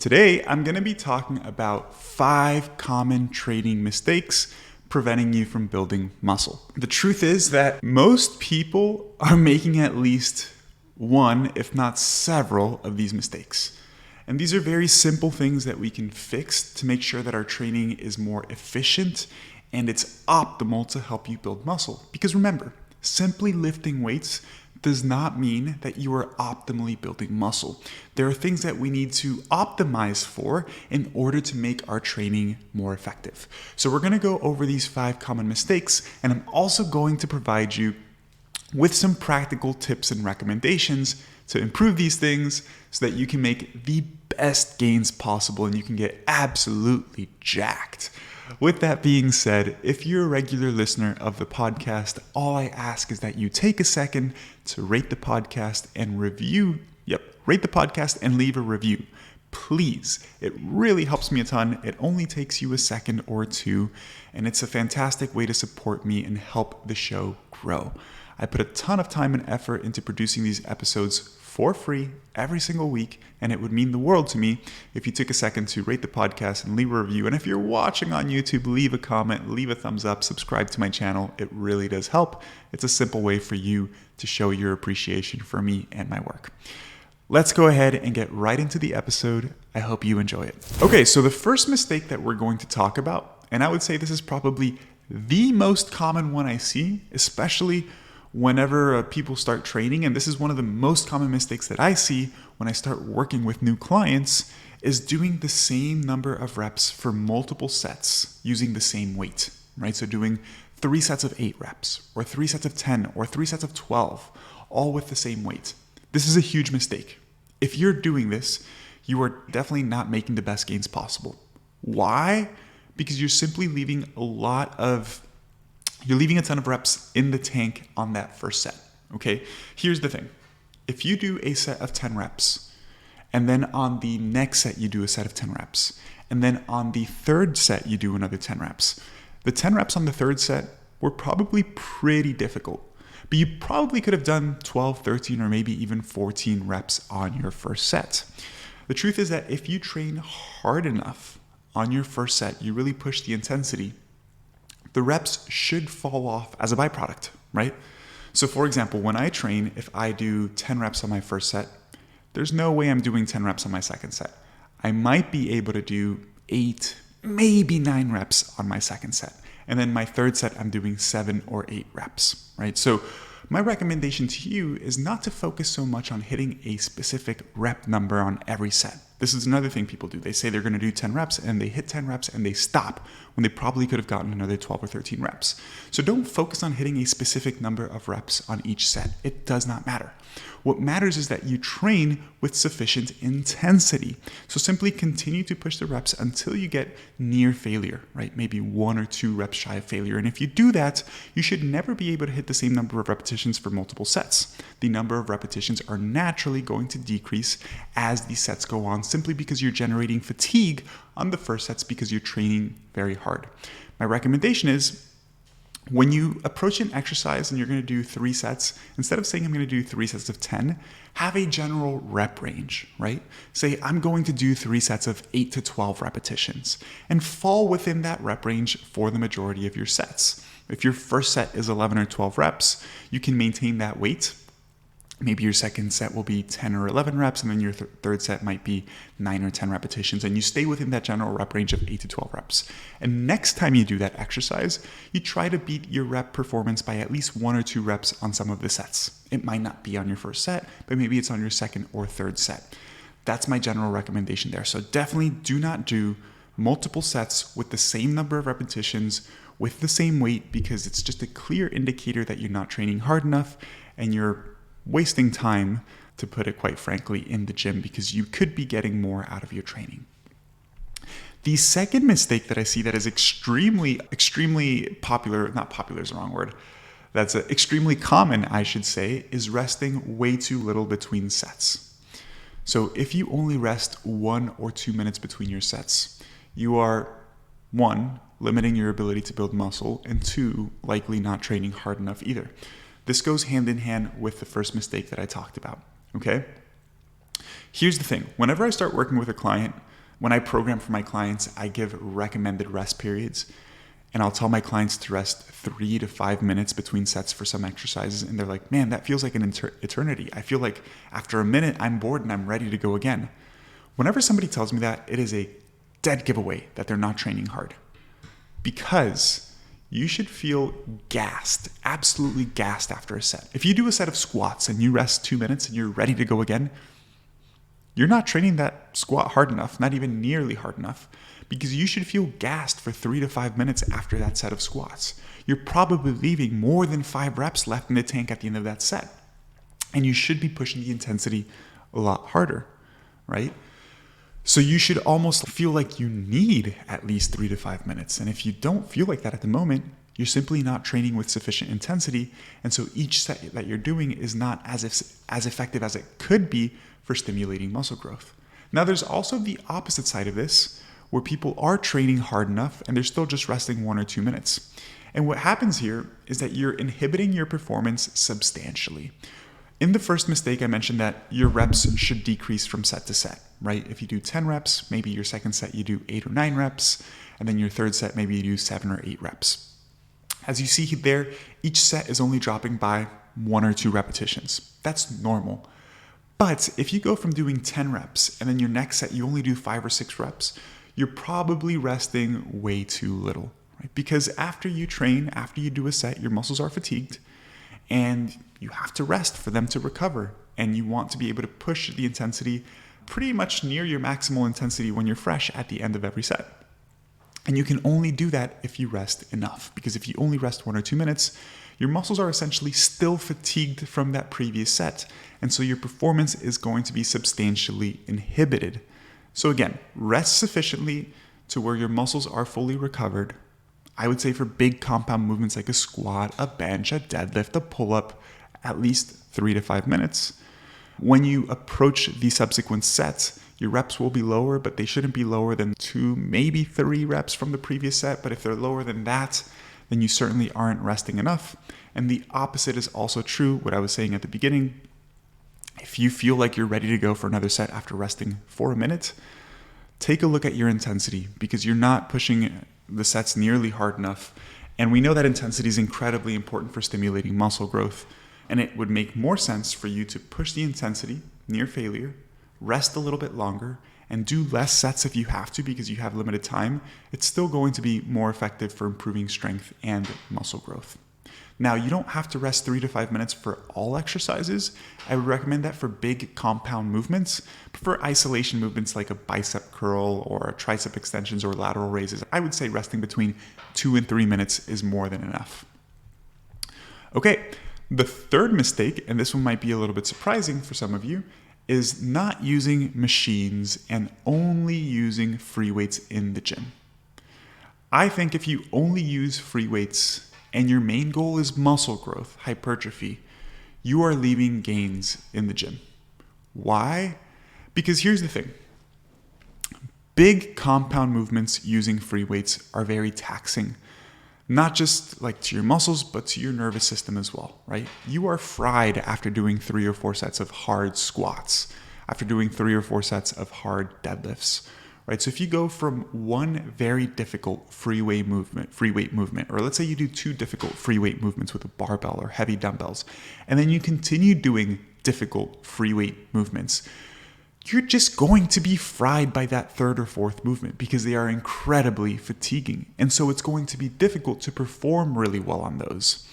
Today, I'm going to be talking about 5 common training mistakes preventing you from building muscle. The truth is that most people are making at least one, if not several, of these mistakes. And these are very simple things that we can fix to make sure that our training is more efficient and it's optimal to help you build muscle. Because remember, simply lifting weights does not mean that you are optimally building muscle. There are things that we need to optimize for in order to make our training more effective. So we're going to go over these 5 common mistakes, and I'm also going to provide you with some practical tips and recommendations to improve these things so that you can make the best gains possible and you can get absolutely jacked. With that being said, if you're a regular listener of the podcast, all I ask is that you take a second to rate the podcast and rate the podcast and leave a review. Please, it really helps me a ton. It only takes you a second or two, and it's a fantastic way to support me and help the show grow. I put a ton of time and effort into producing these episodes for free every single week, and it would mean the world to me if you took a second to rate the podcast and leave a review. And if you're watching on YouTube, leave a comment, leave a thumbs up, subscribe to my channel. It really does help. It's a simple way for you to show your appreciation for me and my work. Let's go ahead and get right into the episode. I hope you enjoy it. Okay, so the first mistake that we're going to talk about, and I would say this is probably the most common one I see, especially whenever people start training, and this is one of the most common mistakes that I see when I start working with new clients, is doing the same number of reps for multiple sets using the same weight, right? So doing 3 sets of 8 reps, or 3 sets of 10, or 3 sets of 12, all with the same weight. This is a huge mistake. If you're doing this, you are definitely not making the best gains possible. Why? Because you're simply leaving a ton of reps in the tank on that first set, okay? Here's the thing. If you do a set of 10 reps, and then on the next set you do a set of 10 reps, and then on the third set you do another 10 reps, the 10 reps on the third set were probably pretty difficult, but you probably could have done 12, 13, or maybe even 14 reps on your first set. The truth is that if you train hard enough on your first set, you really push the intensity, the reps should fall off as a byproduct, right? So for example, when I train, if I do 10 reps on my first set, there's no way I'm doing 10 reps on my second set. I might be able to do 8, maybe 9 reps on my second set. And then my third set, I'm doing 7 or 8 reps, right? So my recommendation to you is not to focus so much on hitting a specific rep number on every set. This is another thing people do. They say they're going to do 10 reps and they hit 10 reps and they stop when they probably could have gotten another 12 or 13 reps. So don't focus on hitting a specific number of reps on each set. It does not matter. What matters is that you train with sufficient intensity. So simply continue to push the reps until you get near failure, right? Maybe 1 or 2 reps shy of failure. And if you do that, you should never be able to hit the same number of repetitions for multiple sets. The number of repetitions are naturally going to decrease as the sets go on, simply because you're generating fatigue on the first sets because you're training very hard. My recommendation is, when you approach an exercise and you're going to do 3 sets, instead of saying I'm going to do 3 sets of 10, have a general rep range, right? Say I'm going to do 3 sets of 8 to 12 repetitions and fall within that rep range for the majority of your sets. If your first set is 11 or 12 reps, you can maintain that weight. Maybe your second set will be 10 or 11 reps, and then your third set might be 9 or 10 repetitions, and you stay within that general rep range of 8 to 12 reps. And next time you do that exercise, you try to beat your rep performance by at least 1 or 2 reps on some of the sets. It might not be on your first set, but maybe it's on your second or third set. That's my general recommendation there. So definitely do not do multiple sets with the same number of repetitions with the same weight, because it's just a clear indicator that you're not training hard enough and you're wasting time, to put it quite frankly, in the gym, because you could be getting more out of your training. The second mistake that I see that is extremely popular, not popular is the wrong word, that's extremely common, I should say, is resting way too little between sets. So if you only rest 1 or 2 minutes between your sets, you are, 1, limiting your ability to build muscle, and 2, likely not training hard enough either. This goes hand in hand with the first mistake that I talked about, okay? Here's the thing. Whenever I start working with a client, When I program for my clients, I give recommended rest periods, and I'll tell my clients to rest 3 to 5 minutes between sets for some exercises. And they're like, man, that feels like an eternity. I feel like after a minute, I'm bored and I'm ready to go again. Whenever somebody tells me that, it is a dead giveaway that they're not training hard. Because you should feel gassed, absolutely gassed after a set. If you do a set of squats and you rest 2 minutes and you're ready to go again, you're not training that squat hard enough, not even nearly hard enough, because you should feel gassed for 3 to 5 minutes after that set of squats. You're probably leaving more than 5 reps left in the tank at the end of that set. And you should be pushing the intensity a lot harder, right? So you should almost feel like you need at least 3 to 5 minutes. And if you don't feel like that at the moment, you're simply not training with sufficient intensity. And so each set that you're doing is not as effective as it could be for stimulating muscle growth. Now, there's also the opposite side of this, where people are training hard enough and they're still just resting 1 or 2 minutes. And what happens here is that you're inhibiting your performance substantially. In the first mistake, I mentioned that your reps should decrease from set to set, right? If you do 10 reps, maybe your second set you do 8 or 9 reps, and then your third set, maybe you do 7 or 8 reps. As you see there, each set is only dropping by 1 or 2 repetitions. That's normal. But if you go from doing 10 reps and then your next set you only do 5 or 6 reps, you're probably resting way too little, right? Because after you train, after you do a set, your muscles are fatigued and you have to rest for them to recover. And you want to be able to push the intensity pretty much near your maximal intensity when you're fresh at the end of every set. And you can only do that if you rest enough, because if you only rest 1 or 2 minutes, your muscles are essentially still fatigued from that previous set. And so your performance is going to be substantially inhibited. So again, rest sufficiently to where your muscles are fully recovered. I would say for big compound movements like a squat, a bench, a deadlift, a pull-up, at least 3 to 5 minutes. When you approach the subsequent sets, your reps will be lower, but they shouldn't be lower than 2, maybe 3 reps from the previous set. But if they're lower than that, then you certainly aren't resting enough. And the opposite is also true, what I was saying at the beginning. If you feel like you're ready to go for another set after resting for a minute, take a look at your intensity, because you're not pushing the sets nearly hard enough. And we know that intensity is incredibly important for stimulating muscle growth. And it would make more sense for you to push the intensity near failure, rest a little bit longer, and do less sets if you have to because you have limited time. It's still going to be more effective for improving strength and muscle growth. Now, you don't have to rest 3 to 5 minutes for all exercises. I would recommend that for big compound movements. But for isolation movements like a bicep curl or tricep extensions or lateral raises, I would say resting between 2 and 3 minutes is more than enough. Okay, the third mistake, and this one might be a little bit surprising for some of you, is not using machines and only using free weights in the gym. I think if you only use free weights and your main goal is muscle growth, hypertrophy, you are leaving gains in the gym. Why? Because here's the thing. Big compound movements using free weights are very taxing, not just like to your muscles, but to your nervous system as well, right? You are fried after doing 3 or 4 sets of hard squats, after doing 3 or 4 sets of hard deadlifts, right? So if you go from one very difficult free weight movement, or let's say you do 2 difficult free weight movements with a barbell or heavy dumbbells, and then you continue doing difficult free weight movements, you're just going to be fried by that 3rd or 4th movement because they are incredibly fatiguing. And so it's going to be difficult to perform really well on those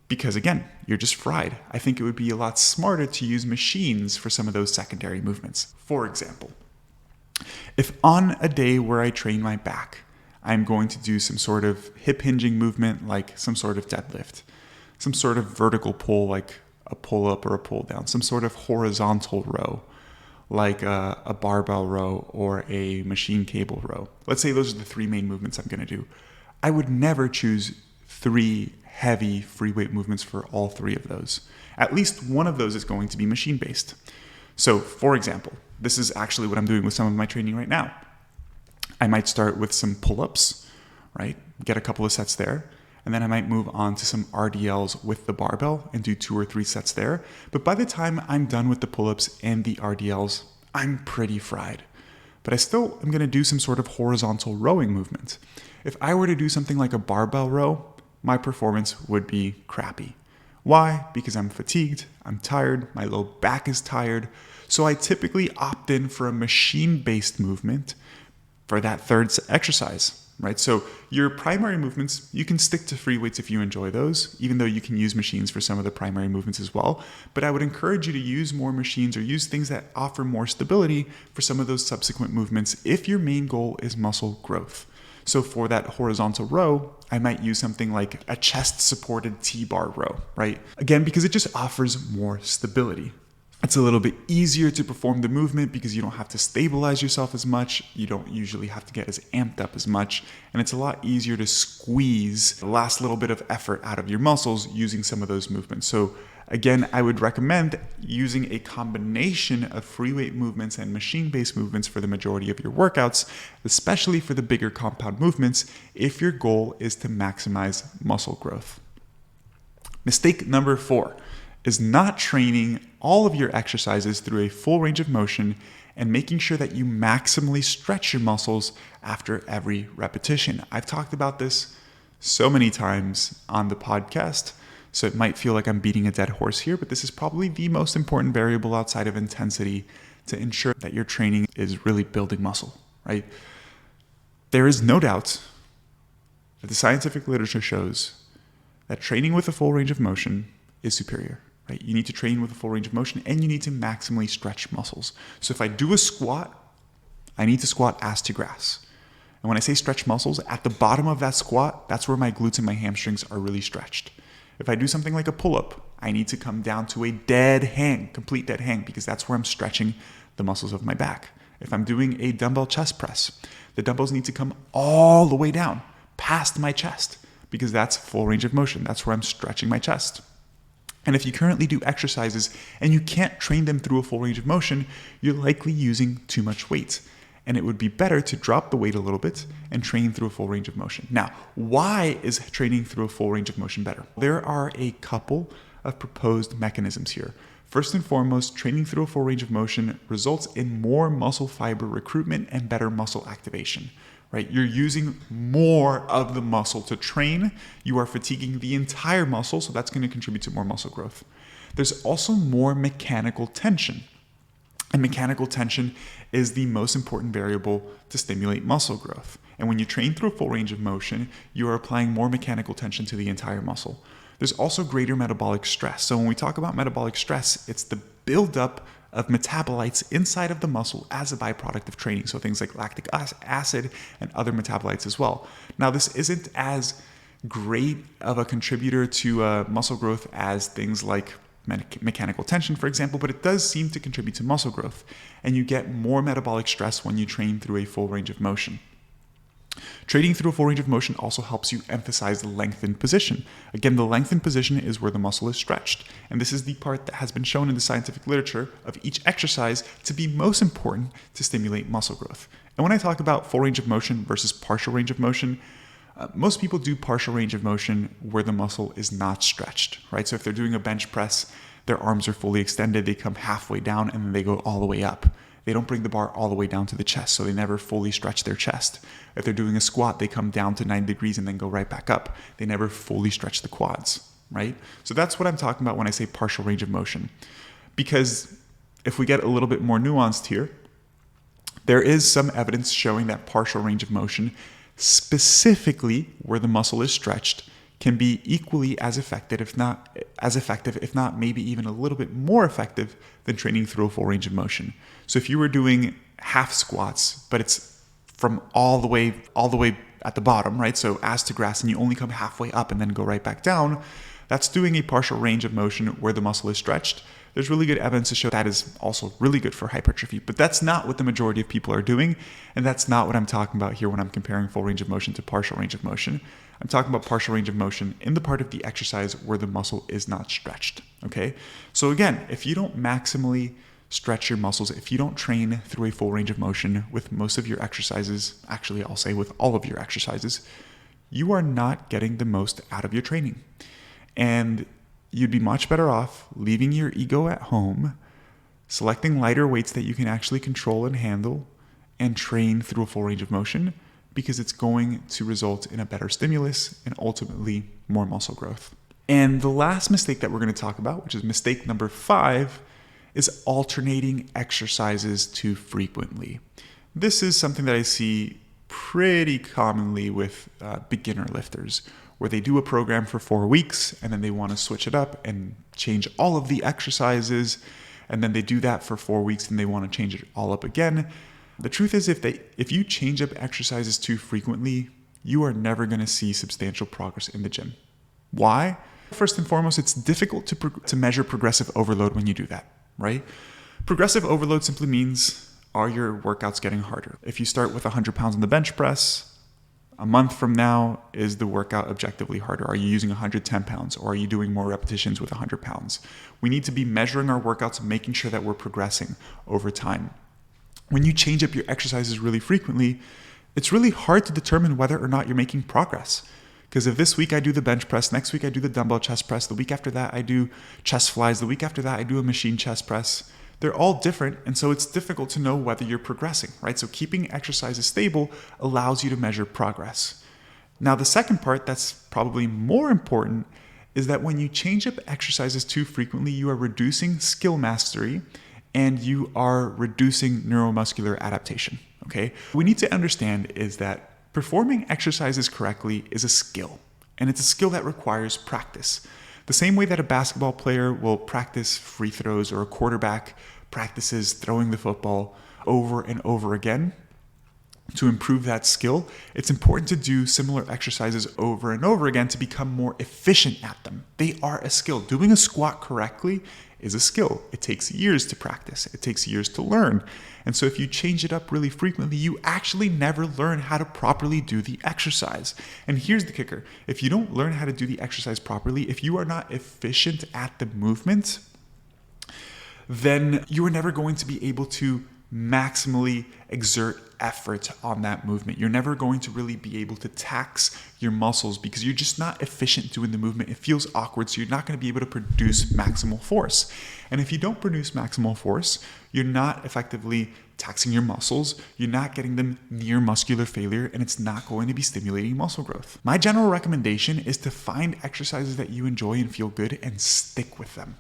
because, again, you're just fried. I think it would be a lot smarter to use machines for some of those secondary movements. For example, if on a day where I train my back, I'm going to do some sort of hip hinging movement like some sort of deadlift, some sort of vertical pull like a pull up or a pull down, some sort of horizontal row, like a barbell row or a machine cable row. Let's say those are the 3 main movements I'm going to do. I would never choose 3 heavy free weight movements for all 3 of those. At least one of those is going to be machine based. So for example, this is actually what I'm doing with some of my training right now. I might start with some pull-ups, right? Get a couple of sets there. And then I might move on to some RDLs with the barbell and do 2 or 3 sets there. But by the time I'm done with the pull-ups and the RDLs, I'm pretty fried. but I still am going to do some sort of horizontal rowing movement. If I were to do something like a barbell row, my performance would be crappy. Why? Because I'm fatigued, I'm tired, my low back is tired. So I typically opt in for a machine-based movement for that third exercise, right? So your primary movements, you can stick to free weights if you enjoy those, even though you can use machines for some of the primary movements as well. But I would encourage you to use more machines or use things that offer more stability for some of those subsequent movements if your main goal is muscle growth. So for that horizontal row, I might use something like a chest-supported T-bar row, right? Again, because it just offers more stability. It's a little bit easier to perform the movement because you don't have to stabilize yourself as much. You don't usually have to get as amped up as much. And it's a lot easier to squeeze the last little bit of effort out of your muscles using some of those movements. So again, I would recommend using a combination of free weight movements and machine-based movements for the majority of your workouts, especially for the bigger compound movements, if your goal is to maximize muscle growth. Mistake number 4 is not training all of your exercises through a full range of motion and making sure that you maximally stretch your muscles after every repetition. I've talked about this so many times on the podcast, so it might feel like I'm beating a dead horse here, but this is probably the most important variable outside of intensity to ensure that your training is really building muscle, right? There is no doubt that the scientific literature shows that training with a full range of motion is superior. Right? You need to train with a full range of motion and you need to maximally stretch muscles. So if I do a squat, I need to squat ass to grass. And when I say stretch muscles, at the bottom of that squat, that's where my glutes and my hamstrings are really stretched. If I do something like a pull-up, I need to come down to a dead hang, complete dead hang, because that's where I'm stretching the muscles of my back. If I'm doing a dumbbell chest press, the dumbbells need to come all the way down, past my chest, because that's full range of motion. That's where I'm stretching my chest. And if you currently do exercises and you can't train them through a full range of motion, you're likely using too much weight. And it would be better to drop the weight a little bit and train through a full range of motion. Now, why is training through a full range of motion better? There are a couple of proposed mechanisms here. First and foremost, training through a full range of motion results in more muscle fiber recruitment and better muscle activation. Right? You're using more of the muscle to train. You are fatiguing the entire muscle, so that's going to contribute to more muscle growth. There's also more mechanical tension. And mechanical tension is the most important variable to stimulate muscle growth. And when you train through a full range of motion, you are applying more mechanical tension to the entire muscle. There's also greater metabolic stress. So when we talk about metabolic stress, it's the buildup of metabolites inside of the muscle as a byproduct of training. So things like lactic acid and other metabolites as well. Now, this isn't as great of a contributor to muscle growth as things like mechanical tension, for example, but it does seem to contribute to muscle growth. And you get more metabolic stress when you train through a full range of motion. Training through a full range of motion also helps you emphasize the lengthened position. Again, the lengthened position is where the muscle is stretched. And this is the part that has been shown in the scientific literature of each exercise to be most important to stimulate muscle growth. And when I talk about full range of motion versus partial range of motion, most people do partial range of motion where the muscle is not stretched, right? So if they're doing a bench press, their arms are fully extended, they come halfway down and then they go all the way up. They don't bring the bar all the way down to the chest, so they never fully stretch their chest. If they're doing a squat, they come down to 90 degrees and then go right back up. They never fully stretch the quads, right? So that's what I'm talking about when I say partial range of motion. Because if we get a little bit more nuanced here, there is some evidence showing that partial range of motion, specifically where the muscle is stretched, can be equally as effective, if not maybe even a little bit more effective than training through a full range of motion. So if you were doing half squats, but it's from all the way at the bottom, right? So ass to grass, and you only come halfway up and then go right back down, that's doing a partial range of motion where the muscle is stretched. There's really good evidence to show that is also really good for hypertrophy, but that's not what the majority of people are doing, and that's not what I'm talking about here when I'm comparing full range of motion to partial range of motion. I'm talking about partial range of motion in the part of the exercise where the muscle is not stretched, okay? So again, if you don't maximally stretch your muscles, if you don't train through a full range of motion with most of your exercises, actually I'll say with all of your exercises, you are not getting the most out of your training. And you'd be much better off leaving your ego at home, selecting lighter weights that you can actually control and handle, and train through a full range of motion because it's going to result in a better stimulus and ultimately more muscle growth. And the last mistake that we're going to talk about, which is mistake number 5, is alternating exercises too frequently. This is something that I see pretty commonly with beginner lifters, where they do a program for 4 weeks and then they want to switch it up and change all of the exercises. And then they do that for 4 weeks and they want to change it all up again. The truth is, if you change up exercises too frequently, you are never going to see substantial progress in the gym. Why? First and foremost, it's difficult to measure progressive overload when you do that, right? Progressive overload simply means, are your workouts getting harder? If you start with 100 pounds on the bench press, a month from now, is the workout objectively harder? Are you using 110 pounds or are you doing more repetitions with 100 pounds? We need to be measuring our workouts and making sure that we're progressing over time. When you change up your exercises really frequently, it's really hard to determine whether or not you're making progress. Because if this week I do the bench press, next week I do the dumbbell chest press, the week after that I do chest flies, the week after that I do a machine chest press, they're all different, and so it's difficult to know whether you're progressing, right? So keeping exercises stable allows you to measure progress. Now, the second part that's probably more important is that when you change up exercises too frequently, you are reducing skill mastery and you are reducing neuromuscular adaptation, okay? What we need to understand is that performing exercises correctly is a skill, and it's a skill that requires practice. The same way that a basketball player will practice free throws or a quarterback practices throwing the football over and over again to improve that skill, it's important to do similar exercises over and over again to become more efficient at them. They are a skill. Doing a squat correctly is a skill. It takes years to practice. It takes years to learn. And so if you change it up really frequently, you actually never learn how to properly do the exercise. And here's the kicker. If you don't learn how to do the exercise properly, if you are not efficient at the movement, then you are never going to be able to maximally exert effort on that movement. You're never going to really be able to tax your muscles because you're just not efficient doing the movement. It feels awkward, so you're not going to be able to produce maximal force. And if you don't produce maximal force, you're not effectively taxing your muscles, you're not getting them near muscular failure, and it's not going to be stimulating muscle growth. My general recommendation is to find exercises that you enjoy and feel good and stick with them.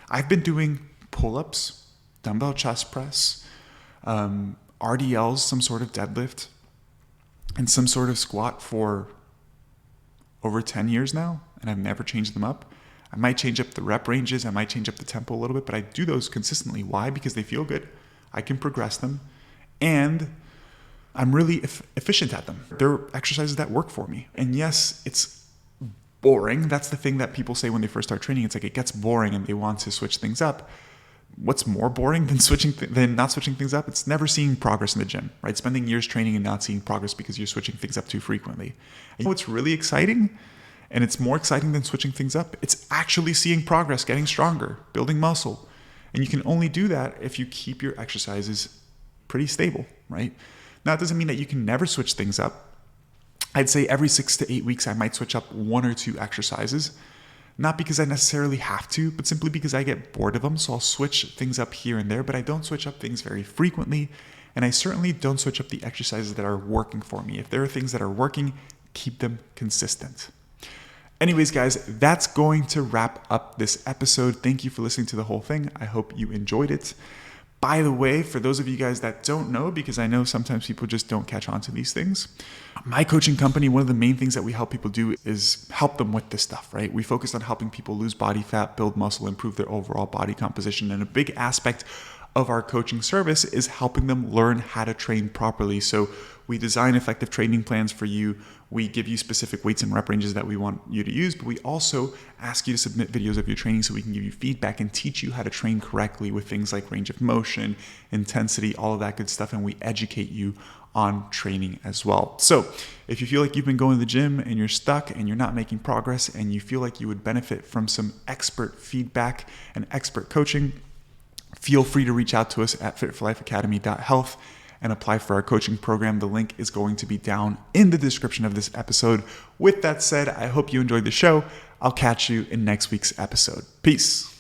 I've been doing pull-ups, dumbbell chest press, RDLs, some sort of deadlift, and some sort of squat for over 10 years now, and I've never changed them up. I might change up the rep ranges, I might change up the tempo a little bit, but I do those consistently. Why? Because they feel good, I can progress them, and I'm really efficient at them. They're exercises that work for me. And yes, it's boring. That's the thing that people say when they first start training. It's like it gets boring and they want to switch things up. What's more boring than not switching things up? It's never seeing progress in the gym, right? Spending years training and not seeing progress because you're switching things up too frequently. And you know what's really exciting? And it's more exciting than switching things up. It's actually seeing progress, getting stronger, building muscle. And you can only do that if you keep your exercises pretty stable, right? Now, it doesn't mean that you can never switch things up. I'd say every 6 to 8 weeks, I might switch up 1 or 2 exercises. Not because I necessarily have to, but simply because I get bored of them. So I'll switch things up here and there, but I don't switch up things very frequently. And I certainly don't switch up the exercises that are working for me. If there are things that are working, keep them consistent. Anyways, guys, that's going to wrap up this episode. Thank you for listening to the whole thing. I hope you enjoyed it. By the way, for those of you guys that don't know, because I know sometimes people just don't catch on to these things, my coaching company, one of the main things that we help people do is help them with this stuff, right? We focus on helping people lose body fat, build muscle, improve their overall body composition. And a big aspect of our coaching service is helping them learn how to train properly. So we design effective training plans for you. We give you specific weights and rep ranges that we want you to use, but we also ask you to submit videos of your training so we can give you feedback and teach you how to train correctly with things like range of motion, intensity, all of that good stuff, and we educate you on training as well. So if you feel like you've been going to the gym and you're stuck and you're not making progress and you feel like you would benefit from some expert feedback and expert coaching, feel free to reach out to us at Fit4Life and apply for our coaching program. The link is going to be down in the description of this episode. With that said, I hope you enjoyed the show. I'll catch you in next week's episode. Peace.